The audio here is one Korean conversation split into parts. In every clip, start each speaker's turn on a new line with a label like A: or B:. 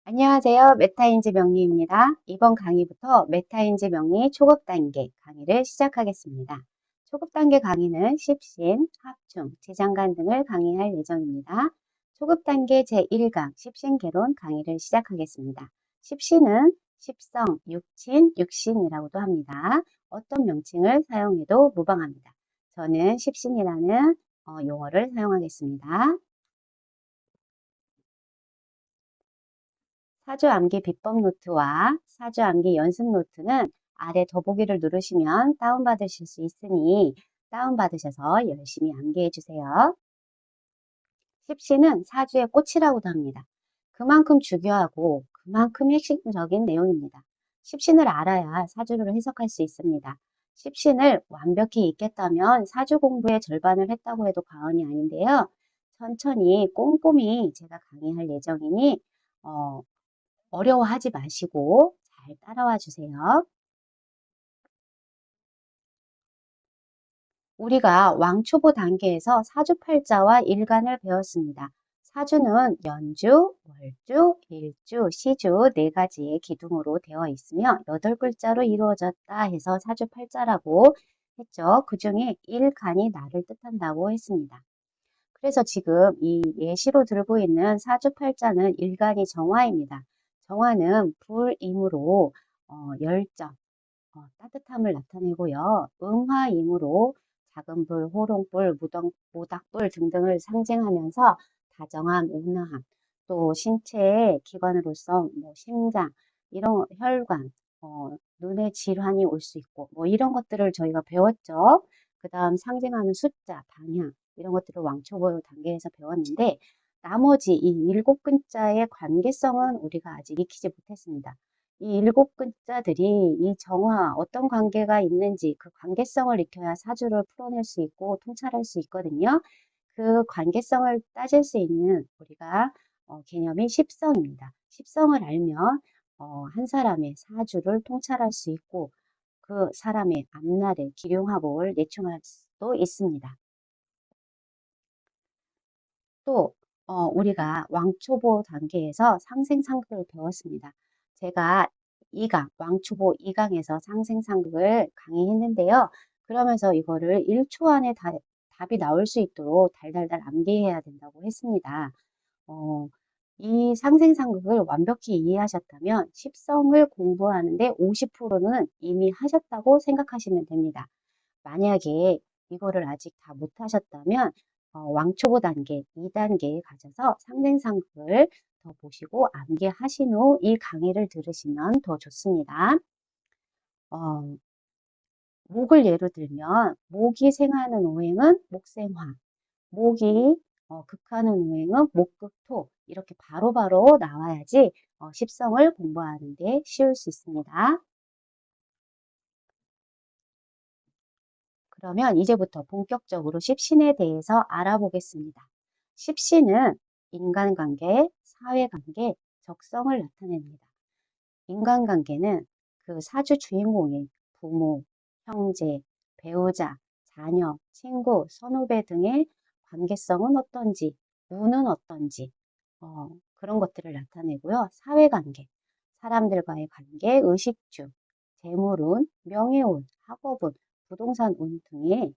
A: 안녕하세요. 메타인지 명리입니다. 이번 강의부터 메타인지 명리 초급 단계 강의를 시작하겠습니다. 초급 단계 강의는 십신, 합충, 재장간 등을 강의할 예정입니다. 초급 단계 제1강 십신개론 강의를 시작하겠습니다. 십신은 십성, 육친, 육신이라고도 합니다. 어떤 명칭을 사용해도 무방합니다. 저는 십신이라는 용어를 사용하겠습니다. 사주암기 비법 노트와 사주암기 연습 노트는 아래 더보기를 누르시면 다운받으실 수 있으니 다운받으셔서 열심히 암기해 주세요. 십시는 사주의 꽃이라고도 합니다. 그만큼 중요하고 그만큼 핵심적인 내용입니다. 십신을 알아야 사주를 해석할 수 있습니다. 십신을 완벽히 익겠다면 사주 공부의 절반을 했다고 해도 과언이 아닌데요. 천천히 꼼꼼히 제가 강의할 예정이니 어려워하지 마시고 잘 따라와 주세요. 우리가 왕초보 단계에서 사주팔자와 일간을 배웠습니다. 사주는 연주, 월주, 일주, 시주 네 가지의 기둥으로 되어 있으며 8글자로 이루어졌다 해서 사주팔자라고 했죠. 그 중에 일간이 나를 뜻한다고 했습니다. 그래서 지금 이 예시로 들고 있는 사주팔자는 일간이 정화입니다. 정화는 불임으로 열정, 따뜻함을 나타내고요. 음화임으로 작은 불, 호롱불, 모닥불 등등을 상징하면서 다정함, 온화함, 또 신체의 기관으로서 뭐 심장, 이런 혈관, 눈의 질환이 올 수 있고 뭐 이런 것들을 저희가 배웠죠. 그 다음 상징하는 숫자, 방향 이런 것들을 왕초보 단계에서 배웠는데 나머지 이 7글자의 관계성은 우리가 아직 익히지 못했습니다. 이 7글자들이 이 정화 어떤 관계가 있는지 그 관계성을 익혀야 사주를 풀어낼 수 있고 통찰할 수 있거든요. 그 관계성을 따질 수 있는 우리가 개념이 십성입니다. 십성을 알면 한 사람의 사주를 통찰할 수 있고 그 사람의 앞날의 기륭화복을 예측할 수도 있습니다. 또 우리가 왕초보 단계에서 상생상극을 배웠습니다. 제가 2강, 왕초보 2강에서 상생상극을 강의했는데요. 그러면서 이거를 1초 안에 답이 나올 수 있도록 달달달 암기해야 된다고 했습니다. 어, 이 상생상극을 완벽히 이해하셨다면 십성을 공부하는데 50%는 이미 하셨다고 생각하시면 됩니다. 만약에 이거를 아직 다 못하셨다면 왕초보 단계 2단계에 가셔서 상생상극을 더 보시고 암기하신 후 이 강의를 들으시면 더 좋습니다. 어, 목을 예로 들면 목이 생하는 오행은 목생화, 목이 극하는 오행은 목극토 이렇게 바로바로 나와야지 십성을 공부하는 데 쉬울 수 있습니다. 그러면 이제부터 본격적으로 십신에 대해서 알아보겠습니다. 십신은 인간관계, 사회관계, 적성을 나타냅니다. 인간관계는 그 사주 주인공인 부모, 형제, 배우자, 자녀, 친구, 선후배 등의 관계성은 어떤지, 운은 어떤지 그런 것들을 나타내고요. 사회관계, 사람들과의 관계, 의식주, 재물운, 명예운, 학업운, 부동산 운 등의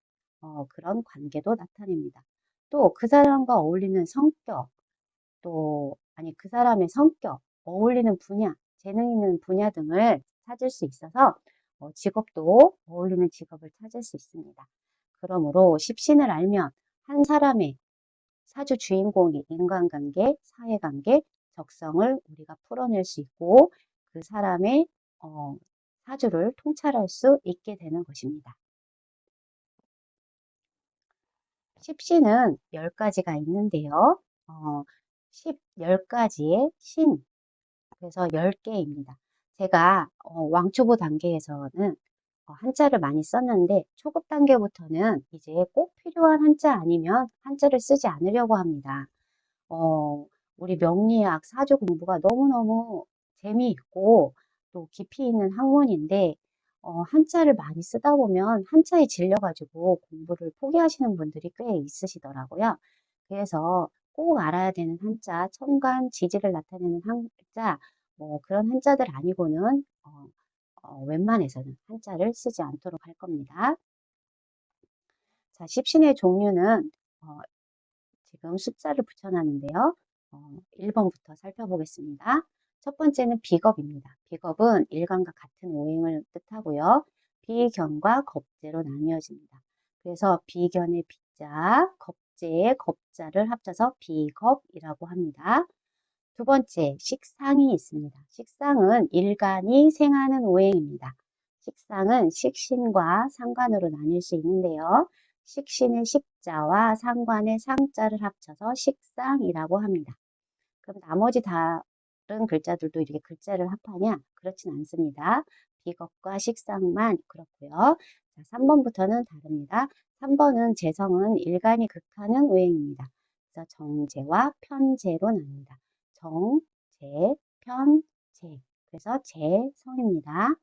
A: 그런 관계도 나타냅니다. 또 그 사람과 어울리는 성격, 또 아니 그 사람의 성격, 어울리는 분야, 재능 있는 분야 등을 찾을 수 있어서 직업도 어울리는 직업을 찾을 수 있습니다. 그러므로 십신을 알면 한 사람의 사주 주인공이 인간관계, 사회관계, 적성을 우리가 풀어낼 수 있고 그 사람의 사주를 통찰할 수 있게 되는 것입니다. 십신은 10가지가 있는데요. 10가지의 신, 그래서 10개입니다. 제가 왕초보 단계에서는 한자를 많이 썼는데 초급 단계부터는 이제 꼭 필요한 한자 아니면 한자를 쓰지 않으려고 합니다. 어, 우리 명리학 사주 공부가 너무너무 재미있고 또 깊이 있는 학문인데 한자를 많이 쓰다 보면 한자에 질려가지고 공부를 포기하시는 분들이 꽤 있으시더라고요. 그래서 꼭 알아야 되는 한자, 천간, 지지를 나타내는 한자, 뭐 그런 한자들 아니고는 웬만해서는 한자를 쓰지 않도록 할 겁니다. 자, 십신의 종류는 지금 숫자를 붙여놨는데요. 1번부터 살펴보겠습니다. 첫 번째는 비겁입니다. 비겁은 일간과 같은 오행을 뜻하고요. 비견과 겁재로 나뉘어집니다. 그래서 비견의 비자, 겁재의 겁자를 합쳐서 비겁이라고 합니다. 두 번째, 식상이 있습니다. 식상은 일간이 생하는 오행입니다. 식상은 식신과 상관으로 나뉠 수 있는데요. 식신의 식자와 상관의 상자를 합쳐서 식상이라고 합니다. 그럼 나머지 다른 글자들도 이렇게 글자를 합하냐? 그렇진 않습니다. 비겁과 식상만 그렇고요. 자, 3번부터는 다릅니다. 3번은 재성은 일간이 극하는 오행입니다. 그래서 정재와 편재로 나뉩니다. 정, 재, 편, 재. 그래서 재성입니다.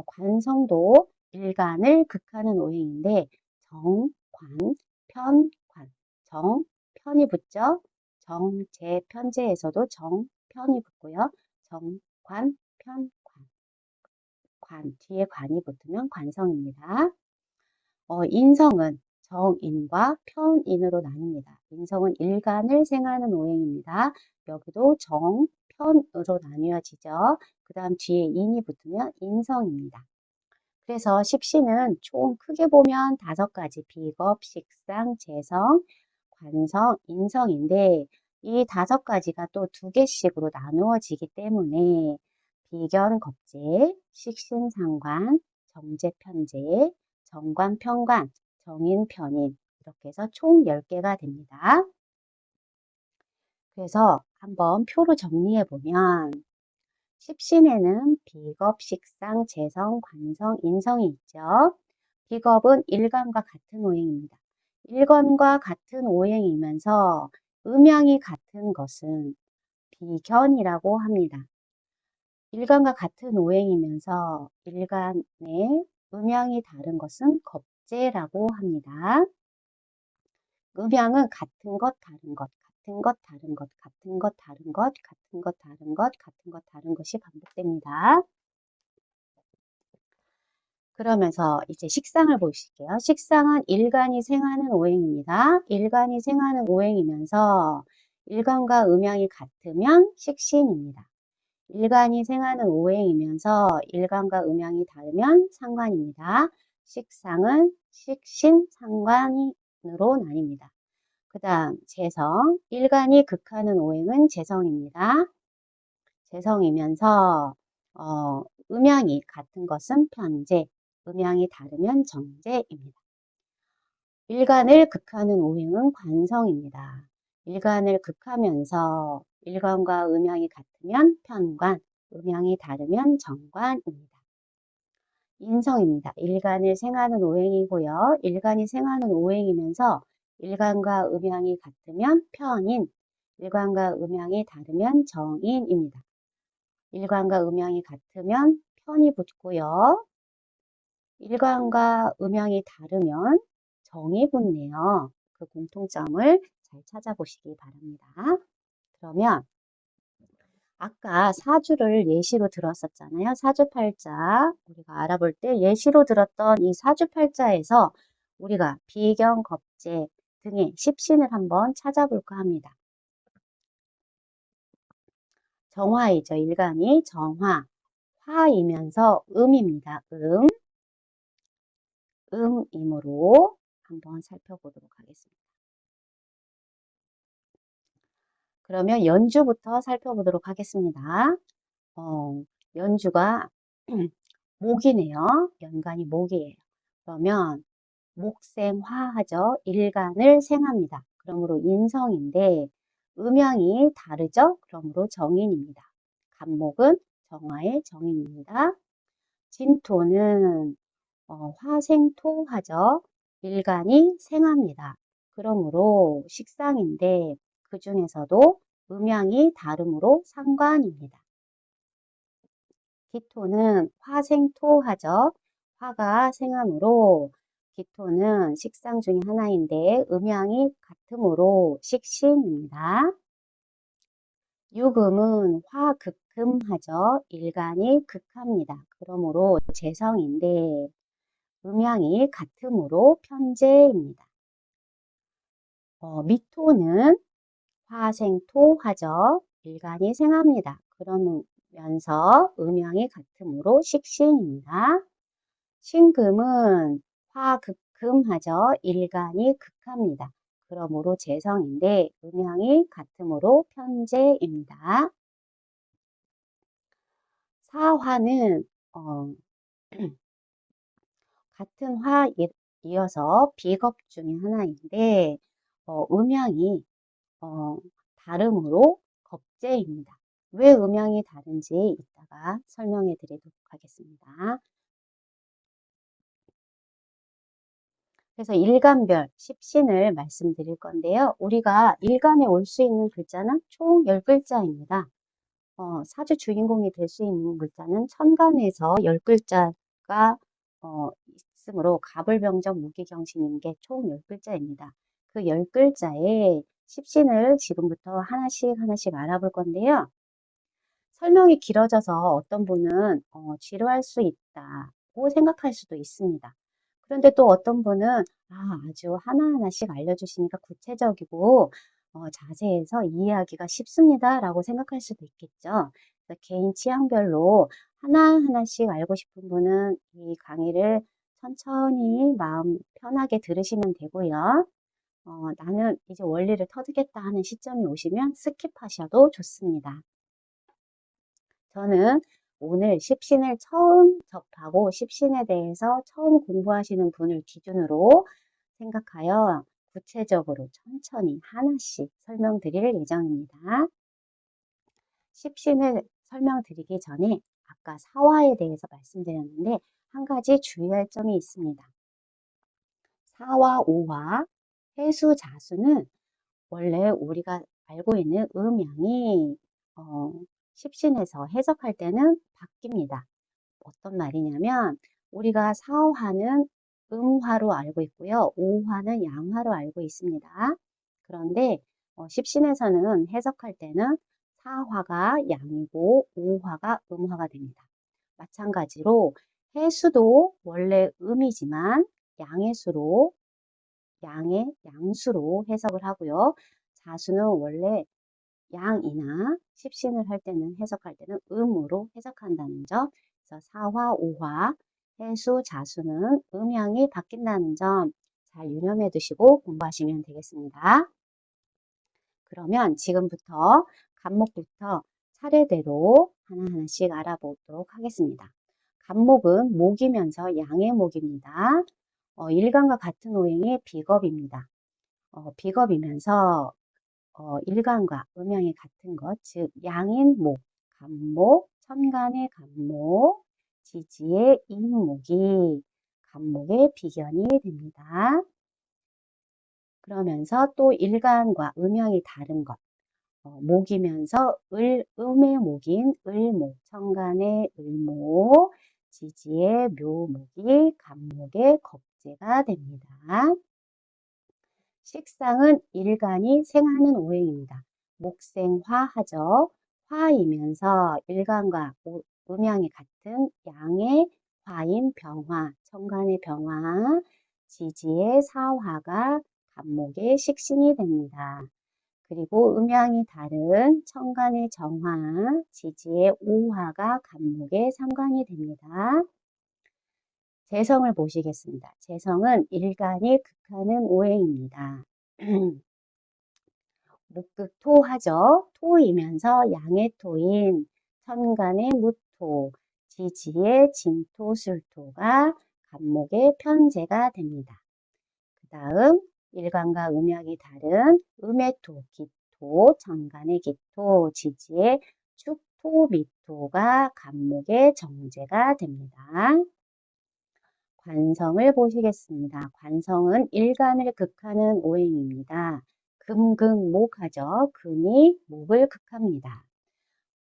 A: 관성도 일간을 극하는 오행인데 정, 관, 편, 관. 정, 편이 붙죠. 정, 재, 편재에서도 정, 편이 붙고요. 정, 관, 편, 관. 관, 뒤에 관이 붙으면 관성입니다. 인성은 정인과 편인으로 나뉩니다. 인성은 일간을 생하는 오행입니다. 여기도 정, 편으로 나뉘어지죠. 그 다음 뒤에 인이 붙으면 인성입니다. 그래서 십신은 총 크게 보면 5가지 비겁, 식상, 재성, 관성, 인성인데 이 5가지가 또 2개씩으로 나누어지기 때문에 비견, 겁재, 식신, 상관, 정재, 편재, 정관, 편관, 정인, 편인 이렇게 해서 총 10개가 됩니다. 그래서 한번 표로 정리해 보면 십신에는 비겁, 식상, 재성, 관성, 인성이 있죠. 비겁은 일간과 같은 오행입니다. 일간과 같은 오행이면서 음양이 같은 것은 비견이라고 합니다. 일간과 같은 오행이면서 일간의 음양이 다른 것은 겁재라고 합니다. 음양은 같은 것, 다른 것, 같은 것, 다른 것, 같은 것, 다른 것, 같은 것, 다른 것, 같은 것, 다른 것이 반복됩니다. 그러면서 이제 식상을 보실게요. 식상은 일간이 생하는 오행입니다. 일간이 생하는 오행이면서 일간과 음양이 같으면 식신입니다. 일간이 생하는 오행이면서 일간과 음양이 다르면 상관입니다. 식상은 식신, 상관으로 나뉩니다. 그 다음 재성, 일간이 극하는 오행은 재성입니다. 재성이면서 음양이 같은 것은 편재, 음양이 다르면 정재입니다. 일간을 극하는 오행은 관성입니다. 일간을 극하면서 일간과 음양이 같으면 편관, 음양이 다르면 정관입니다. 인성입니다. 일간을 생하는 오행이고요. 일간이 생하는 오행이면서 일간과 음양이 같으면 편인, 일간과 음양이 다르면 정인입니다. 일간과 음양이 같으면 편이 붙고요. 일간과 음양이 다르면 정이 붙네요. 그 공통점을 잘 찾아보시기 바랍니다. 그러면 아까 사주를 예시로 들었었잖아요. 사주팔자 우리가 알아볼 때 예시로 들었던 이 사주팔자에서 우리가 비견, 겁재 등의 십신을 한번 찾아볼까 합니다. 정화이죠. 일간이 정화, 화이면서 음입니다. 음이므로 한번 살펴보도록 하겠습니다. 그러면 연주부터 살펴보도록 하겠습니다. 연주가 목이네요. 연간이 목이에요. 그러면 목생화하죠. 일간을 생합니다. 그러므로 인성인데 음양이 다르죠. 그러므로 정인입니다. 간목은 정화의 정인입니다. 진토는 화생토하죠. 일간이 생합니다. 그러므로 식상인데 그 중에서도 음양이 다르므로 상관입니다. 기토는 화생토하죠. 화가 생하므로 기토는 식상 중에 하나인데 음양이 같으므로 식신입니다. 유금은 화극금하죠. 일간이 극합니다. 그러므로 재성인데 음양이 같으므로 편재입니다. 미토는 화생토하죠. 일간이 생합니다. 그러면서 음양이 같으므로 식신입니다. 신금은 화극금하죠. 일간이 극합니다. 그러므로 재성인데 음양이 같으므로 편재입니다. 사화는 같은 화 이어서 비겁 중에 하나인데 음양이 다름으로 겁재입니다. 왜 음양이 다른지 이따가 설명해 드리도록 하겠습니다. 그래서 일간별 10신을 말씀드릴 건데요. 우리가 일간에 올 수 있는 글자는 총 10글자입니다. 사주 주인공이 될 수 있는 글자는 천간에서 10글자가 있으므로 갑을병정 무기경신인 게 총 10글자입니다. 그 10글자에 10신을 지금부터 하나씩 알아볼 건데요. 설명이 길어져서 어떤 분은 지루할 수 있다고 생각할 수도 있습니다. 그런데 또 어떤 분은 아주 하나하나씩 알려주시니까 구체적이고 자세해서 이해하기가 쉽습니다 라고 생각할 수도 있겠죠. 그래서 개인 취향별로 하나하나씩 알고 싶은 분은 이 강의를 천천히 마음 편하게 들으시면 되고요. 나는 이제 원리를 터득했다 하는 시점이 오시면 스킵하셔도 좋습니다. 저는 오늘 십신을 처음 접하고 십신에 대해서 처음 공부하시는 분을 기준으로 생각하여 구체적으로 천천히 하나씩 설명드릴 예정입니다. 십신을 설명드리기 전에 아까 사화에 대해서 말씀드렸는데 한 가지 주의할 점이 있습니다. 사화, 오화, 해수, 자수는 원래 우리가 알고 있는 음양이 십신에서 해석할 때는 바뀝니다. 어떤 말이냐면 우리가 사화는 음화로 알고 있고요. 오화는 양화로 알고 있습니다. 그런데 십신에서는 해석할 때는 사화가 양이고 오화가 음화가 됩니다. 마찬가지로 해수도 원래 음이지만 양의 양수로 해석을 하고요. 자수는 원래 양이나 십신을 할 때는 해석할 때는 음으로 해석한다는 점. 그래서 사화, 오화, 해수, 자수는 음양이 바뀐다는 점 잘 유념해 두시고 공부하시면 되겠습니다. 그러면 지금부터 간목부터 차례대로 하나하나씩 알아보도록 하겠습니다. 간목은 목이면서 양의 목입니다. 일간과 같은 오행이 비겁입니다. 비겁이면서 일간과 음양이 같은 것, 즉 양인 목, 간목, 천간의 간목, 지지의 인목이 간목의 비견이 됩니다. 그러면서 또 일간과 음양이 다른 것, 목이면서 음의 목인 을목, 천간의 을목, 지지의 묘목이 간목의 겁재가 됩니다. 식상은 일간이 생하는 오행입니다. 목생화하죠. 화이면서 일간과 음양이 같은 양의 화인 병화, 천간의 병화, 지지의 사화가 간목의 식신이 됩니다. 그리고 음양이 다른 천간의 정화, 지지의 오화가 간목의 상관이 됩니다. 재성을 보시겠습니다. 재성은 일간이 극하는 오행입니다. 목극토하죠. 토이면서 양의 토인 천간의 무토, 지지의 진토, 술토가 간목의 편재가 됩니다. 그 다음 일간과 음양이 다른 음의 토, 기토, 천간의 기토, 지지의 축토, 미토가 간목의 정재가 됩니다. 관성을 보시겠습니다. 관성은 일간을 극하는 오행입니다. 금극목하죠. 금이 목을 극합니다.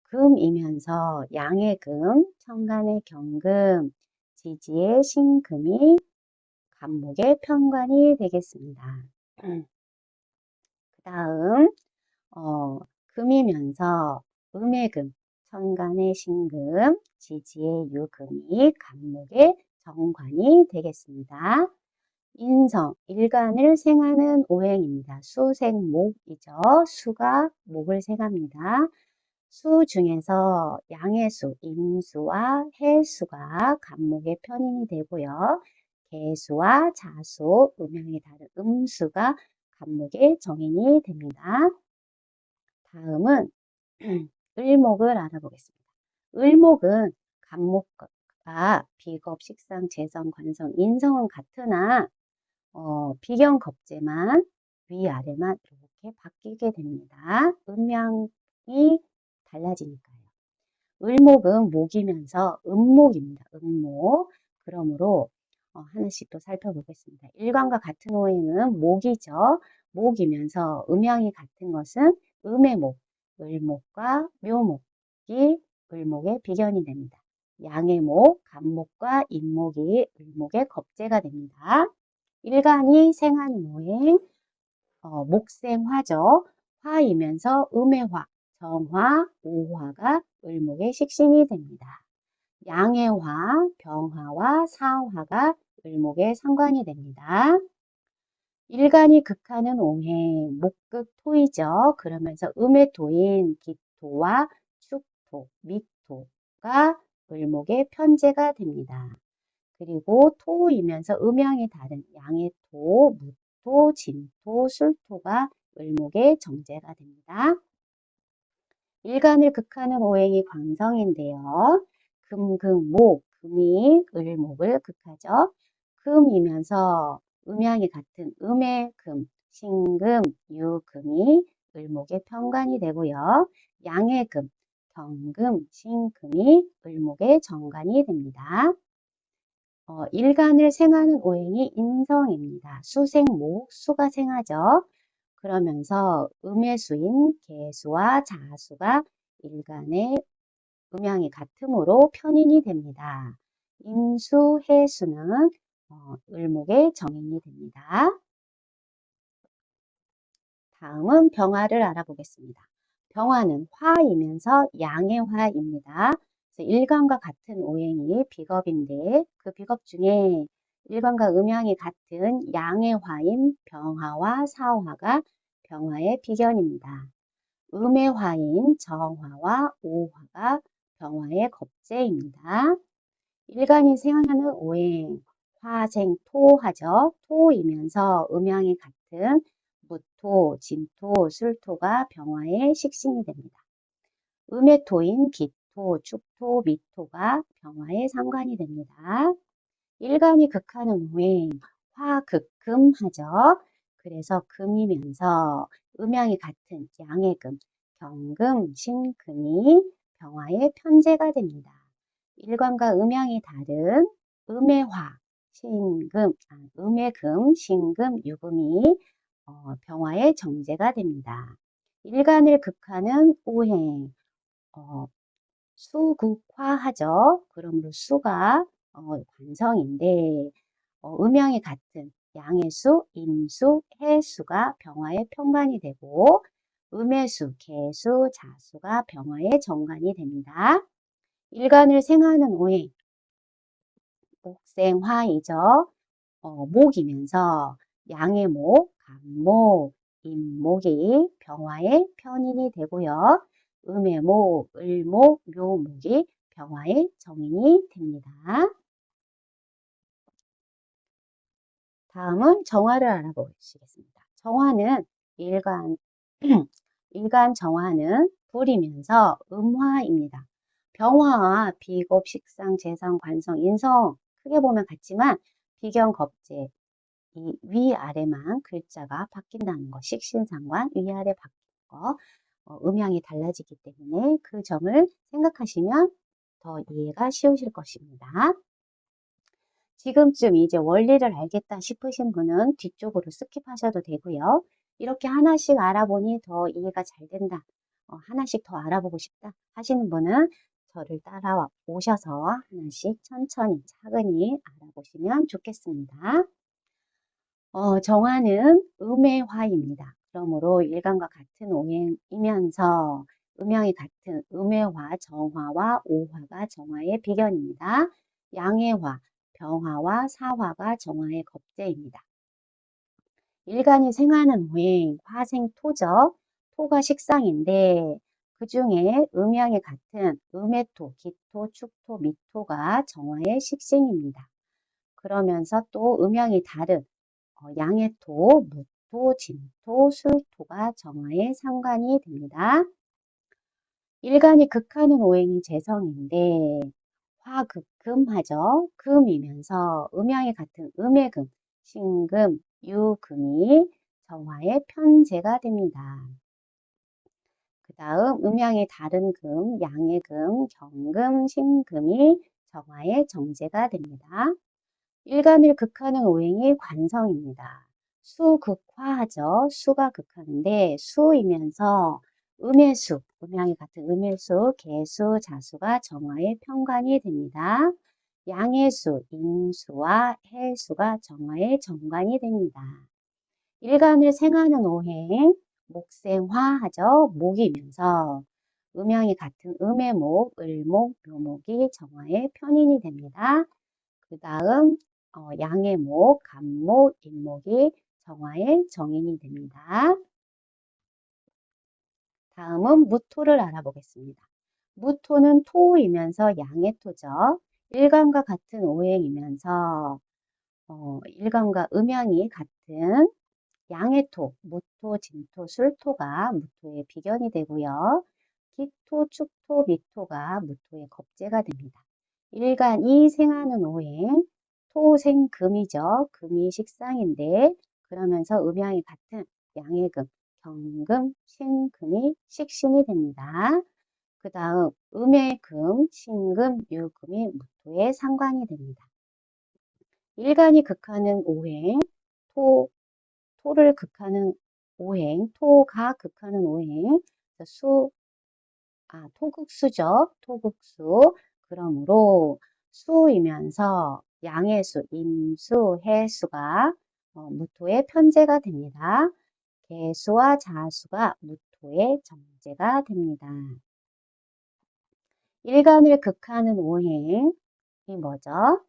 A: 금이면서 양의 금, 천간의 경금, 지지의 신금이 간목의 편관이 되겠습니다. 그 다음 금이면서 음의 금, 천간의 신금, 지지의 유금이 간목의 정관이 되겠습니다. 인성, 일간을 생하는 오행입니다. 수생목이죠. 수가 목을 생합니다. 수 중에서 양해수, 임수와 해수가 간목의 편인이 되고요. 개수와 자수, 음양이 다른 음수가 간목의 정인이 됩니다. 다음은 을목을 알아보겠습니다. 을목은 간목과 비겁, 식상, 재성, 관성, 인성은 같으나 비경겁제만 위아래만 이렇게 바뀌게 됩니다. 음양이 달라지니까요. 을목은 목이면서 음목입니다. 음목. 그러므로 하나씩 또 살펴보겠습니다. 일간과 같은 오행은 목이죠. 목이면서 음양이 같은 것은 음의 목, 을목과 묘목이 을목의 비견이 됩니다. 양의 목, 간목과 인목이 을목의 겁제가 됩니다. 일간이 생하는 오행, 목생화죠. 화이면서 음의 화, 정화, 오화가 을목의 식신이 됩니다. 양의 화, 병화와 사화가 을목의 상관이 됩니다. 일간이 극하는 오행, 목극 토이죠. 그러면서 음의 토인 기토와 축토, 미토가 을목의 편제가 됩니다. 그리고 토이면서 음양이 다른 양의 토, 무토, 진토, 술토가 을목의 정제가 됩니다. 일간을 극하는 오행이 광성인데요. 금, 금, 목, 금이 을목을 극하죠. 금이면서 음양이 같은 음의 금, 신금, 유금이 을목의 편관이 되고요. 양의 금, 경금, 신금이 을목의 정관이 됩니다. 일간을 생하는 오행이 인성입니다. 수생목, 수가 생하죠. 그러면서 음의 수인 개수와 자수가 일간의 음양이 같으므로 편인이 됩니다. 임수, 해수는 을목의 정인이 됩니다. 다음은 병화를 알아보겠습니다. 병화는 화이면서 양의 화입니다. 일간과 같은 오행이 비겁인데 그 비겁 중에 일간과 음양이 같은 양의 화인 병화와 사화가 병화의 비견입니다. 음의 화인 정화와 오화가 병화의 겁제입니다. 일간이 생하는 오행 화생토하죠. 토이면서 음양이 같은 무토, 진토, 술토가 병화의 식신이 됩니다. 음의 토인 기토, 축토, 미토가 병화의 상관이 됩니다. 일간이 극하는 오행 화극금하죠. 그래서 금이면서 음양이 같은 양의 금, 경금, 신금이 병화의 편제가 됩니다. 일간과 음양이 다른 음의 화, 신금, 음의 금, 신금, 유금이 병화의 정제가 됩니다. 일간을 극하는 오행, 수극화하죠. 그러므로 수가 관성인데 음양이 같은 양의 수, 임수, 해수가 병화의 편관이 되고 음의 수, 개수, 자수가 병화의 정관이 됩니다. 일간을 생하는 오행, 목생화이죠. 목이면서 양의 목, 간목, 임목이 병화의 편인이 되고요. 음의 목, 을목, 묘목이 병화의 정인이 됩니다. 다음은 정화를 알아보시겠습니다. 정화는 일간, 일간 정화는 불이면서 음화입니다. 병화와 비겁, 식상, 재상, 관성, 인성 크게 보면 같지만 비견, 겁재 이 위아래만 글자가 바뀐다는 거, 식신상관 위아래 바뀐 거, 음양이 달라지기 때문에 그 점을 생각하시면 더 이해가 쉬우실 것입니다. 지금쯤 이제 원리를 알겠다 싶으신 분은 뒤쪽으로 스킵하셔도 되고요. 이렇게 하나씩 알아보니 더 이해가 잘 된다. 하나씩 더 알아보고 싶다 하시는 분은 저를 따라 오셔서 하나씩 천천히 차근히 알아보시면 좋겠습니다. 정화는 음의 화입니다. 그러므로 일간과 같은 오행이면서 음양이 같은 음의 화, 정화와 오화가 정화의 비견입니다. 양의 화, 병화와 사화가 정화의 겁재입니다. 일간이 생하는 오행, 화생토죠. 토가 식상인데 그 중에 음양이 같은 음의 토, 기토, 축토, 미토가 정화의 식신입니다. 그러면서 또 음양이 다른 양의 토, 무토, 진토, 술토가 정화에 상관이 됩니다. 일간이 극하는 오행이 재성인데 화극금하죠. 금이면서 음양이 같은 음의 금, 신금, 유금이 정화의 편재가 됩니다. 그 다음 음양이 다른 금, 양의 금, 경금, 신금이 정화의 정제가 됩니다. 일간을 극하는 오행이 관성입니다. 수극화하죠. 수가 극하는데 수이면서 음해수, 음양이 같은 음해수, 개수, 자수가 정화의 편관이 됩니다. 양해수, 임수와 해수가 정화의 정관이 됩니다. 일간을 생하는 오행, 목생화하죠. 목이면서 음양이 같은 음해목, 을목, 묘목이 정화의 편인이 됩니다. 그 다음 양의 목, 간목, 인목이 정화의 정인이 됩니다. 다음은 무토를 알아보겠습니다. 무토는 토이면서 양의 토죠. 일간과 같은 오행이면서 일간과 음양이 같은 양의 토, 무토, 진토, 술토가 무토의 비견이 되고요. 기토, 축토, 미토가 무토의 겁재가 됩니다. 일간이 생하는 오행, 토생금이죠. 금이 식상인데 그러면서 음양이 같은 양의 금, 경금, 신금이 식신이 됩니다. 그 다음 음의 금, 신금, 유금이 무토의 상관이 됩니다. 일간이 극하는 오행, 토를 극하는 오행, 토가 극하는 오행, 토극수죠. 토극수. 그러므로 수이면서 양의 수, 임수, 해수가 무토의 편재가 됩니다. 개수와 자수가 무토의 정제가 됩니다. 일간을 극하는 오행이 뭐죠?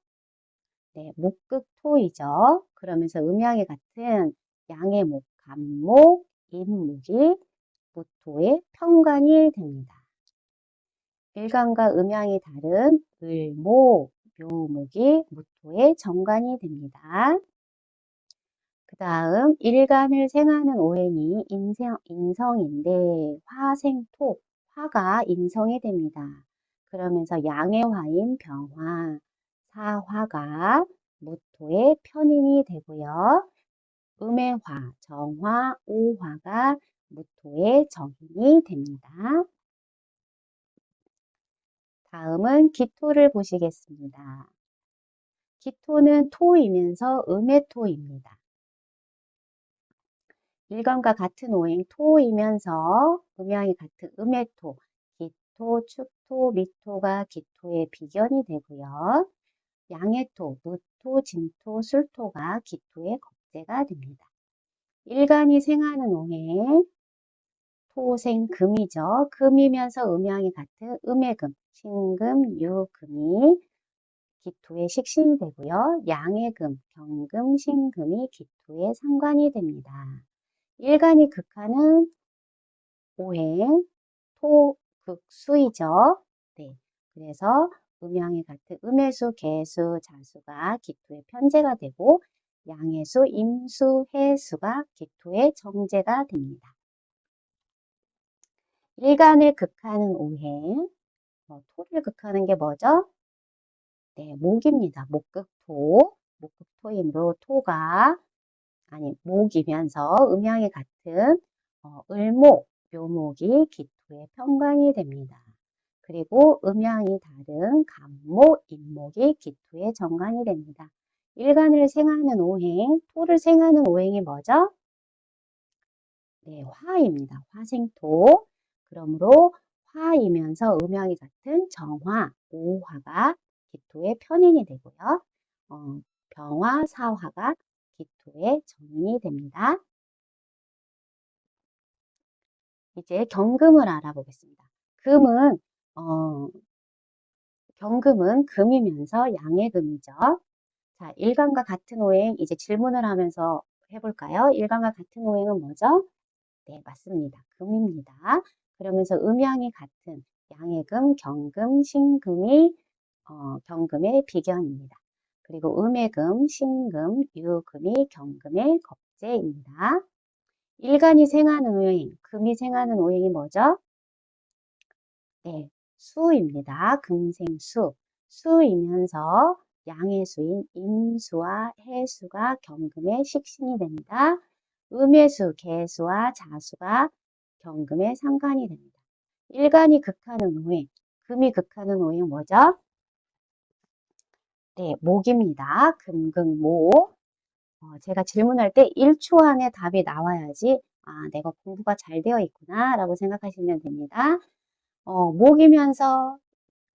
A: 네, 목극토이죠. 그러면서 음양이 같은 양의 목, 간목, 임목이 무토의 편관이 됩니다. 일간과 음양이 다른 을목, 묘목이 무토의 정관이 됩니다. 그 다음 일간을 생하는 오행이 인성인데 화생토, 화가 인성이 됩니다. 그러면서 양의 화인 병화, 사화가 무토의 편인이 되고요. 음의 화, 정화, 오화가 무토의 정인이 됩니다. 다음은 기토를 보시겠습니다. 기토는 토이면서 음의 토입니다. 일간과 같은 오행 토이면서 음양이 같은 음의 토, 기토, 축토, 미토가 기토의 비견이 되고요. 양의 토, 무토, 진토, 술토가 기토의 겁재가 됩니다. 일간이 생하는 오행 토생금이죠. 금이면서 음양이 같은 음의 금, 신금, 유금이 기토의 식신이 되고요. 양의 금, 경금, 신금이 기토의 상관이 됩니다. 일간이 극하는 오행, 토, 극, 수이죠. 네. 그래서 음양이 같은 음해수, 개수, 자수가 기토의 편재가 되고 양해수, 임수, 해수가 기토의 정제가 됩니다. 일간을 극하는 오행, 토를 극하는 게 뭐죠? 네, 목입니다. 목극토. 목극토이므로 목이면서 음양이 같은 을목, 묘목이 기토의 편관이 됩니다. 그리고 음양이 다른 간목, 인목이 기토의 정관이 됩니다. 일간을 생하는 오행, 토를 생하는 오행이 뭐죠? 네, 화입니다. 화생토. 그러므로 화이면서 음양이 같은 정화, 오화가 기토의 편인이 되고요. 병화, 사화가 기토의 정인이 됩니다. 이제 경금을 알아보겠습니다. 금은 경금은 금이면서 양의 금이죠. 자, 일간과 같은 오행 이제 질문을 하면서 해볼까요? 일간과 같은 오행은 뭐죠? 네, 맞습니다. 금입니다. 그러면서 음양이 같은 양의 금, 경금, 신금이 경금의 비견입니다. 그리고 음의 금, 신금, 유금이 경금의 겁재입니다. 일간이 생하는 오행, 금이 생하는 오행이 뭐죠? 네, 수입니다. 금생수. 수이면서 양의 수인 임수와 해수가 경금의 식신이 됩니다. 음의 수, 개수와 자수가 경금의 상관이 됩니다. 일간이 극하는 오행, 금이 극하는 오행 뭐죠? 네, 목입니다. 금극목. 제가 질문할 때 1초 안에 답이 나와야지 내가 공부가 잘 되어 있구나 라고 생각하시면 됩니다. 목이면서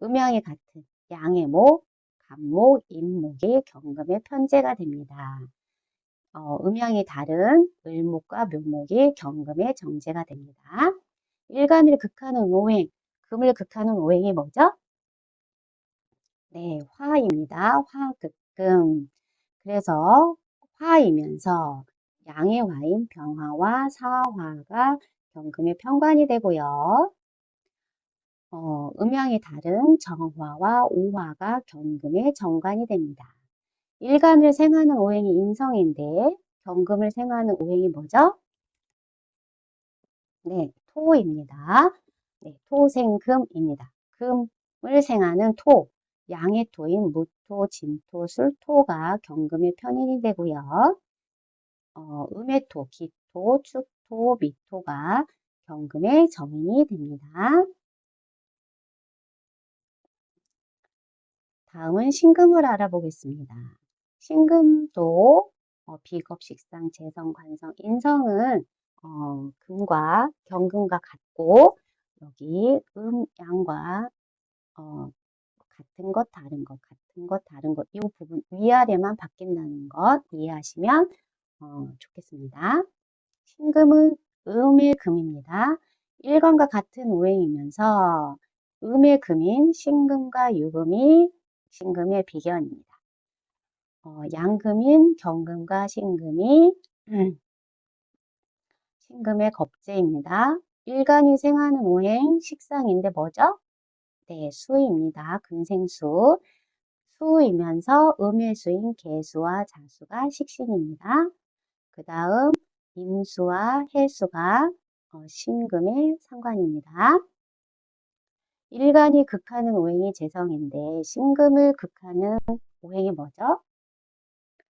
A: 음양이 같은 양의 목, 간목, 임목이 경금의 편제가 됩니다. 음양이 다른 을목과 묘목이 경금의 정제가 됩니다. 일간을 극하는 오행, 금을 극하는 오행이 뭐죠? 네, 화입니다. 화극금. 그래서 화이면서 양의 화인 병화와 사화가 경금의 편관이 되고요. 음양이 다른 정화와 오화가 경금의 정관이 됩니다. 일간을 생하는 오행이 인성인데 경금을 생하는 오행이 뭐죠? 네, 토입니다. 네, 토생금입니다. 금을 생하는 토, 양의 토인 무토, 진토, 술토가 경금의 편인이 되고요. 음의 토, 기토, 축토, 미토가 경금의 정인이 됩니다. 다음은 신금을 알아보겠습니다. 신금도 비겁, 식상, 재성, 관성, 인성은 금과 경금과 같고 여기 양과 같은 것, 다른 것, 같은 것, 다른 것 이 부분 위아래만 바뀐다는 것 이해하시면 좋겠습니다. 신금은 음의 금입니다. 일간과 같은 오행이면서 음의 금인 신금과 유금이 신금의 비견입니다. 양금인 경금과 신금이 신금의 겁재입니다. 일간이 생하는 오행 식상인데 뭐죠? 네, 수입니다. 금생수. 수이면서 음의 수인 개수와 자수가 식신입니다. 그 다음 임수와 해수가 신금의 상관입니다. 일간이 극하는 오행이 재성인데 신금을 극하는 오행이 뭐죠?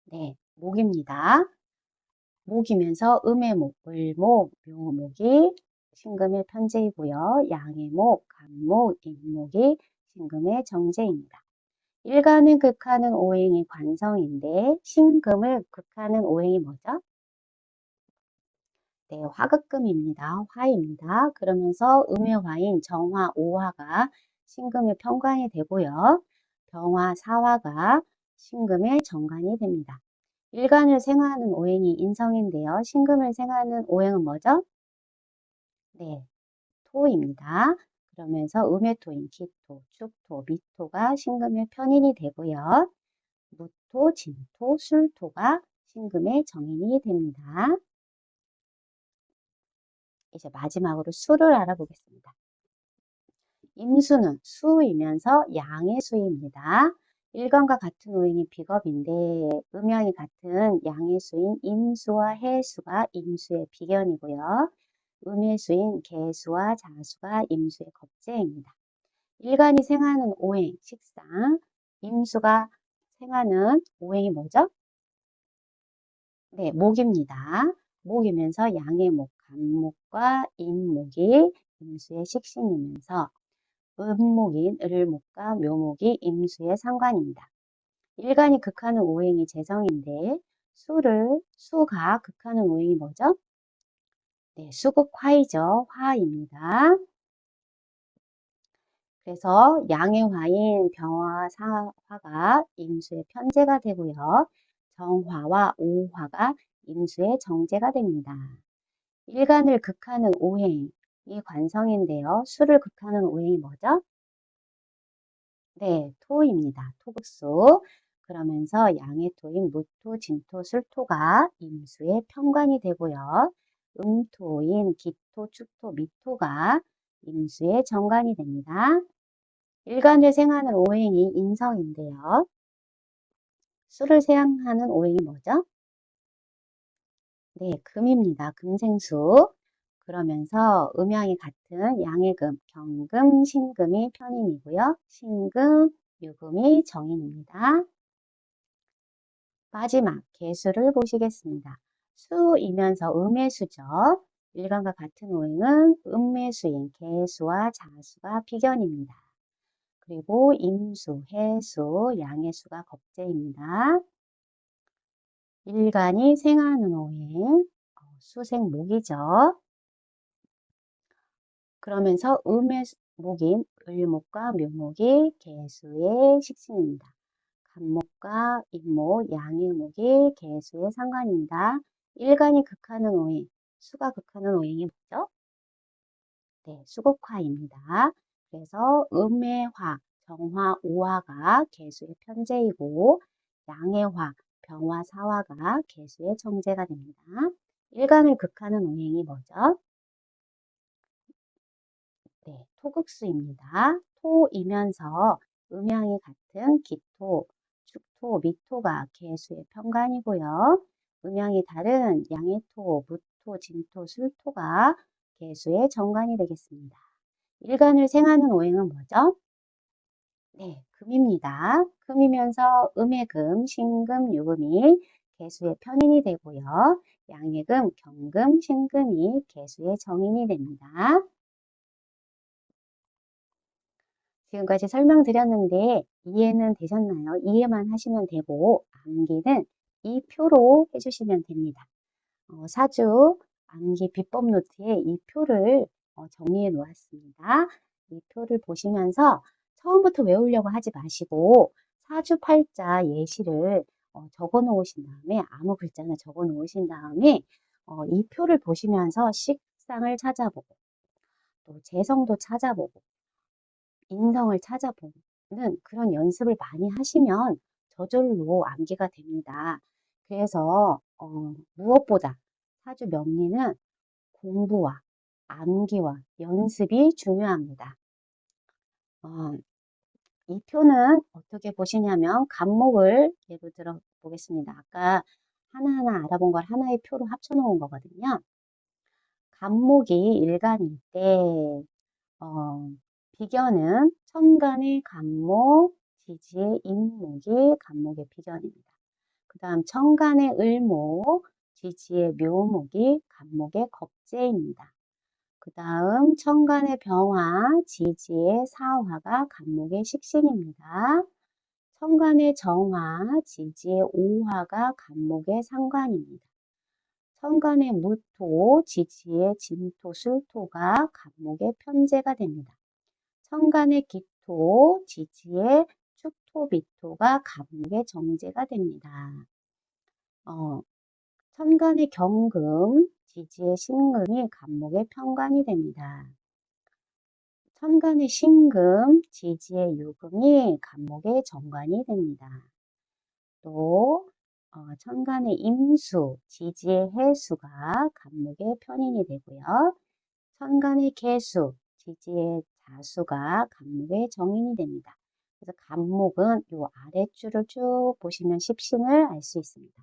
A: 네, 목입니다. 목이면서 음의 목, 을목, 묘목이 신금의 편제이고요. 양의 목, 간목, 임목이 신금의 정제입니다. 일간을 극하는 오행이 관성인데 신금을 극하는 오행이 뭐죠? 네, 화극금입니다. 화입니다. 그러면서 음의 화인 정화, 오화가 신금의 편관이 되고요. 병화, 사화가 신금의 정관이 됩니다. 일간을 생하는 오행이 인성인데요. 신금을 생하는 오행은 뭐죠? 네, 토입니다. 그러면서 음의 토인 기토, 축토, 미토가 신금의 편인이 되고요. 무토, 진토, 술토가 신금의 정인이 됩니다. 이제 마지막으로 수를 알아보겠습니다. 임수는 수이면서 양의 수입니다. 일간과 같은 오행이 비겁인데 음양이 같은 양의 수인 임수와 해수가 임수의 비견이고요. 음의 수인 개수와 자수가 임수의 겁재입니다. 일간이 생하는 오행, 식상, 임수가 생하는 오행이 뭐죠? 네, 목입니다. 목이면서 양의 목, 간목과 임목이 임수의 식신이면서 음목인 을목과 묘목이 임수의 상관입니다. 일간이 극하는 오행이 재성인데 수가 극하는 오행이 뭐죠? 네, 수극화이죠. 화입니다. 그래서 양의 화인 병화, 사화가 임수의 편제가 되고요. 정화와 오화가 임수의 정제가 됩니다. 일간을 극하는 오행이 관성인데요. 수를 극하는 오행이 뭐죠? 네, 토입니다. 토극수. 그러면서 양의 토인 무토, 진토, 술토가 임수의 편관이 되고요. 음토인 기토, 축토, 미토가 임수의 정관이 됩니다. 일간을 생하는 오행이 인성인데요. 수를 생하는 오행이 뭐죠? 네, 금입니다. 금생수. 그러면서 음양이 같은 양의 금, 경금, 신금이 편인이고요. 신금, 유금이 정인입니다. 마지막 개수를 보시겠습니다. 수이면서 음의수죠. 일간과 같은 오행은 음매수인 개수와 자수가 비견입니다. 그리고 임수, 해수, 양해수가 겁재입니다. 일간이 생하는 오행, 수생목이죠. 그러면서 음의 목인 을목과 묘목이 개수의 식신입니다. 간목과 임목, 양의목이 개수의 상관입니다. 일간이 극하는 오행, 수가 극하는 오행이 뭐죠? 네, 수국화입니다. 그래서 음의 화, 정화, 오화가 개수의 편제이고 양의 화, 병화, 사화가 개수의 정제가 됩니다. 일간을 극하는 오행이 뭐죠? 네, 토극수입니다. 토이면서 음양이 같은 기토, 축토, 미토가 개수의 편관이고요. 음양이 다른 양해토, 무토, 진토, 술토가 개수의 정관이 되겠습니다. 일간을 생하는 오행은 뭐죠? 네, 금입니다. 금이면서 음의 금, 신금, 유금이 개수의 편인이 되고요. 양의 금, 경금, 신금이 개수의 정인이 됩니다. 지금까지 설명드렸는데 이해는 되셨나요? 이해만 하시면 되고 암기는 이 표로 해주시면 됩니다. 사주 암기 비법 노트에 이 표를 정리해 놓았습니다. 이 표를 보시면서 처음부터 외우려고 하지 마시고 사주팔자 예시를 적어 놓으신 다음에 아무 글자나 적어 놓으신 다음에 이 표를 보시면서 식상을 찾아보고 또 재성도 찾아보고 인성을 찾아보는 그런 연습을 많이 하시면 저절로 암기가 됩니다. 그래서 무엇보다 사주 명리는 공부와 암기와 연습이 중요합니다. 이 표는 어떻게 보시냐면 간목을 예로 들어 보겠습니다. 아까 하나하나 알아본 걸 하나의 표로 합쳐 놓은 거거든요. 간목이 일간일 때 비견은 천간의 간목, 지지의 임목이 간목의 비견입니다. 그 다음 천간의 을목, 지지의 묘목이 간목의 겁재입니다. 그 다음 천간의 병화, 지지의 사화가 간목의 식신입니다. 천간의 정화, 지지의 오화가 간목의 상관입니다. 천간의 무토, 지지의 진토, 술토가 간목의 편제가 됩니다. 천간의 기토, 지지의 축토, 미토가 간목의 정제가 됩니다. 천간의 경금, 지지의 신금이 간목의 편관이 됩니다. 천간의 신금, 지지의 유금이 간목의 정관이 됩니다. 또 천간의 임수, 지지의 해수가 간목의 편인이 되고요. 천간의 계수, 지지의 자수가 간목의 정인이 됩니다. 그래서 간목은 이 아랫줄을 쭉 보시면 십신을 알 수 있습니다.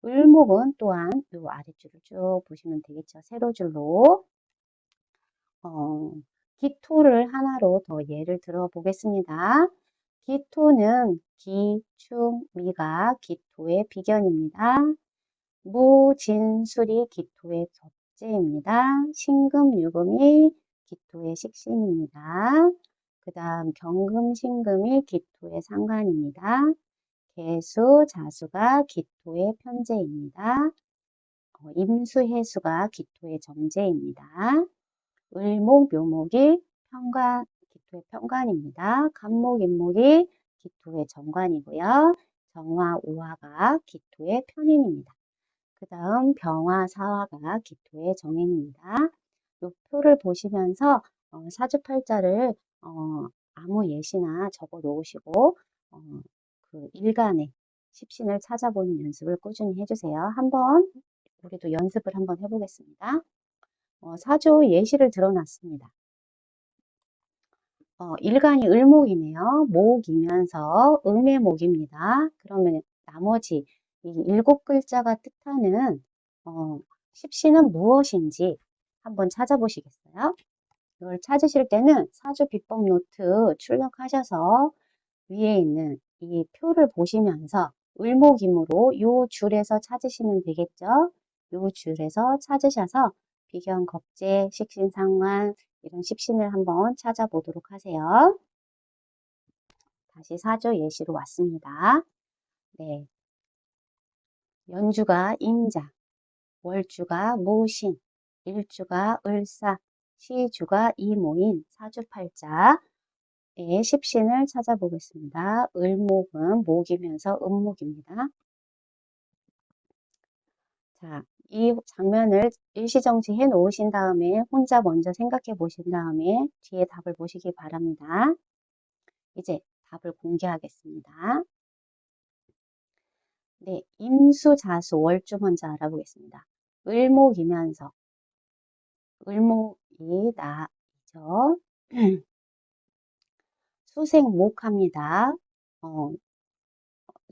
A: 을목은 또한 이 아랫줄을 쭉 보시면 되겠죠. 세로줄로. 기토를 하나로 더 예를 들어 보겠습니다. 기토는 기, 축, 미가 기토의 비견입니다. 무, 진, 술이 기토의 접재입니다. 신금, 유금이 기토의 식신입니다. 그 다음 경금, 신금이 기토의 상관입니다. 개수, 자수가 기토의 편제입니다. 임수, 해수가 기토의 정제입니다. 을목, 묘목이 기토의 편관입니다. 간목, 임목이 기토의 정관이고요. 정화, 오화가 기토의 편인입니다. 그 다음 병화, 사화가 기토의 정인입니다. 이 표를 보시면서 사주팔자를 아무 예시나 적어 놓으시고 그 일간의 십신을 찾아보는 연습을 꾸준히 해주세요. 한번 우리도 연습을 한번 해보겠습니다. 사주 예시를 들어놨습니다. 일간이 을목이네요. 목이면서 음의 목입니다. 그러면 나머지 이 7글자가 뜻하는 십신은 무엇인지 한번 찾아보시겠어요? 이걸 찾으실 때는 사주 비법 노트 출력하셔서 위에 있는 이 표를 보시면서 을목이므로 요 줄에서 찾으시면 되겠죠? 요 줄에서 찾으셔서 비견, 겁재, 식신, 상관 이런 십신을 한번 찾아보도록 하세요. 다시 사주 예시로 왔습니다. 네, 연주가 임자, 월주가 모신, 일주가 을사, 시주가 이모인 사주팔자의 십신을 찾아보겠습니다. 을목은 목이면서 음목입니다. 자, 이 장면을 일시정지 해 놓으신 다음에 혼자 먼저 생각해 보신 다음에 뒤에 답을 보시기 바랍니다. 이제 답을 공개하겠습니다. 네, 임수, 자수, 월주 먼저 알아보겠습니다. 을목이면서 을목이 나죠. 수생목합니다.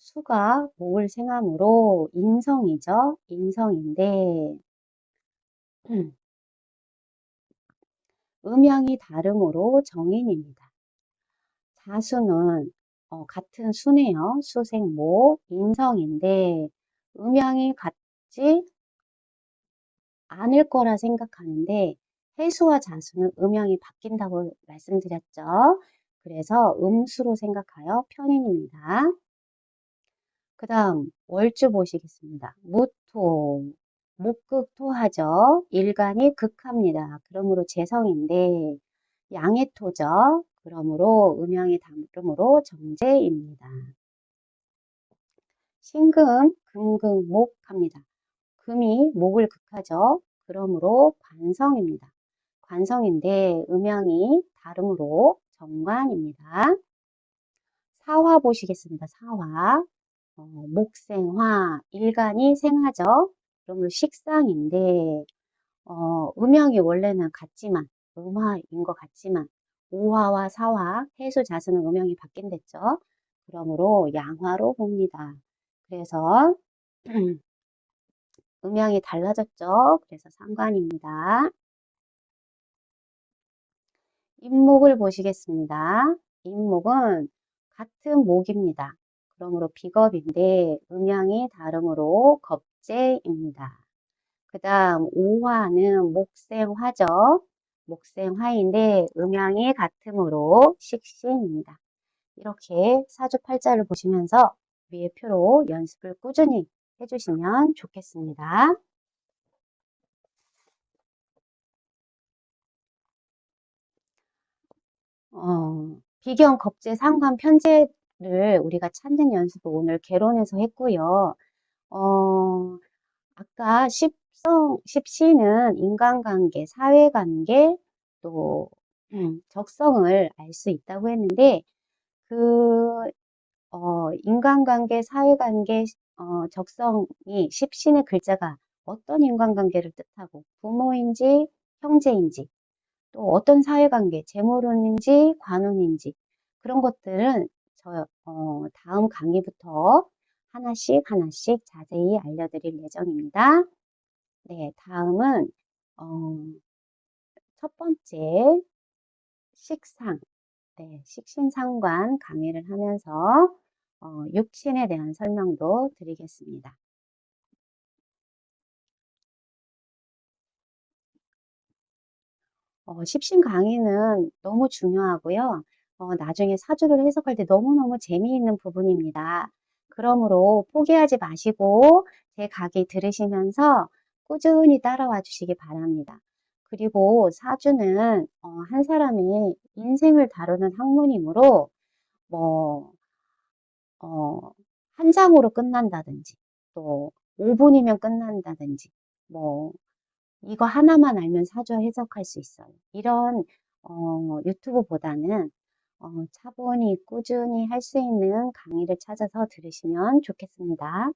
A: 수가 목을 생함으로 인성이죠. 인성인데 음양이 다름으로 정인입니다. 자수는 같은 수네요. 수생목, 인성인데 음양이 같지 않을 거라 생각하는데 해수와 자수는 음양이 바뀐다고 말씀드렸죠. 그래서 음수로 생각하여 편인입니다. 그 다음 월주 보시겠습니다. 무토, 목극토하죠. 일간이 극합니다. 그러므로 재성인데 양의 토죠. 그러므로 음양이 다름으로 정제입니다. 신금, 금극, 목합니다. 금이 목을 극하죠. 그러므로 관성입니다. 관성인데 음양이 다름으로 정관입니다. 사화 보시겠습니다. 사화. 목생화, 일간이 생하죠. 그러므로 식상인데 음양이 원래는 같지만 음화인 것 같지만 오화와 사화, 해수, 자수는 음양이 바뀐댔죠. 그러므로 양화로 봅니다. 그래서 음양이 달라졌죠. 그래서 상관입니다. 임목을 보시겠습니다. 임목은 같은 목입니다. 그러므로 비겁인데 음양이 다름으로 겁재입니다. 그 다음 오화는 목생화죠. 목생화인데 음양이 같으므로 식신입니다. 이렇게 사주팔자를 보시면서 위의 표로 연습을 꾸준히 해주시면 좋겠습니다. 비견, 겁재, 상관, 편제를 우리가 찾는 연습을 오늘 개론에서 했고요. 아까 십시는 인간관계, 사회관계, 또 적성을 알 수 있다고 했는데 그 인간관계, 사회관계, 적성이 십신의 글자가 어떤 인간관계를 뜻하고 부모인지 형제인지 또 어떤 사회관계, 재물운인지 관운인지 그런 것들은 다음 강의부터 하나씩 하나씩 자세히 알려드릴 예정입니다. 네, 다음은 첫 번째 식상, 네, 식신상관 강의를 하면서 육신에 대한 설명도 드리겠습니다. 십신 강의는 너무 중요하고요. 나중에 사주를 해석할 때 너무너무 재미있는 부분입니다. 그러므로 포기하지 마시고 제 강의 들으시면서 꾸준히 따라와 주시기 바랍니다. 그리고 사주는 한 사람의 인생을 다루는 학문이므로 뭐 장으로 끝난다든지, 또 5분이면 끝난다든지, 뭐, 이거 하나만 알면 사주 해석할 수 있어요. 이런 유튜브보다는 차분히 꾸준히 할 수 있는 강의를 찾아서 들으시면 좋겠습니다.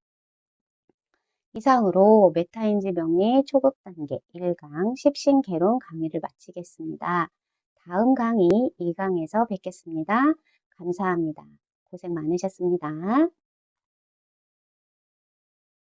A: 이상으로 메타인지 명리 초급 단계 1강 십신개론 강의를 마치겠습니다. 다음 강의 2강에서 뵙겠습니다. 감사합니다. 고생 많으셨습니다.